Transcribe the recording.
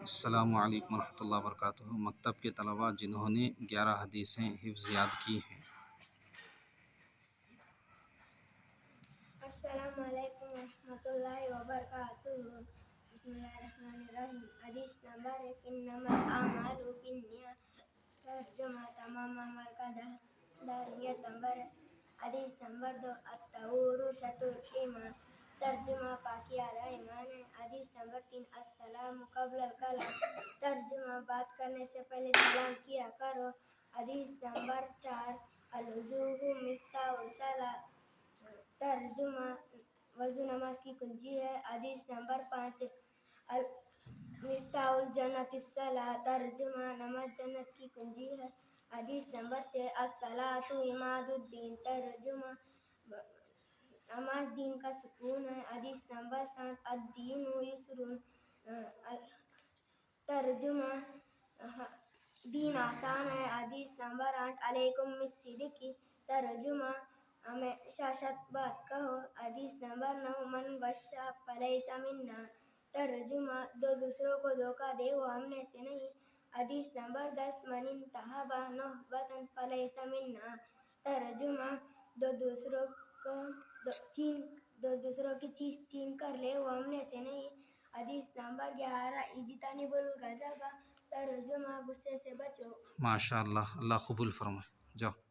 السلام علیکم ورحمۃ اللہ وبرکاتہ۔ مکتب کے طلباء جنہوں نے 11 حدیثیں حفظ یاد کی ہیں۔ السلام علیکم ورحمۃ اللہ وبرکاتہ۔ بسم اللہ الرحمن الرحیم۔ حدیث نمبر 1، انما الاعمال بالنیات۔ ترجمہ تمام عمل کا دارویت نمبر ہے۔ حدیث نمبر 2، الطہور شطر ایمان۔ ترجمہ پاکی آدھا ایمان ہے۔ حدیث نمبر 3، السلام قبل الکلام۔ ترجمہ بات کرنے سے پہلے سلام کیا کرو۔ حدیث نمبر 4، الوضوء مفتاح الصلاۃ۔ ترجمہ وضو نماز کی کنجی ہے۔ حدیث نمبر 5، مفتاح الجنت الصلاۃ۔ ترجمہ نماز جنت کی کنجی ہے۔ حدیث نمبر 6، الصلاۃ عماد الدین۔ ترجمہ نماز دین کا ستون ہے۔ حدیث نمبر 7، الدین یسر۔ ترجمہ دین آسان ہے۔ حدیث نمبر 8، علیکم بالصدق۔ ترجمہ ہمیشہ سچ بات کہو۔ حدیث نمبر 9، من غش فلیس منا۔ ترجمہ جو دوسروں کو دھوکہ دے وہ ہم میں سے نہیں۔ حدیث نمبر 10، من انتہب نہبۃ فلیس منا۔ ترجمہ جو دوسروں کی چیز چھین کر لے وہ ہم میں سے نہیں۔ حدیث نمبر 11، اجتنبوا الغضب۔ ترجمہ غصے سے بچو۔ ماشاء اللہ، اللہ قبول فرمائے۔ جاؤ۔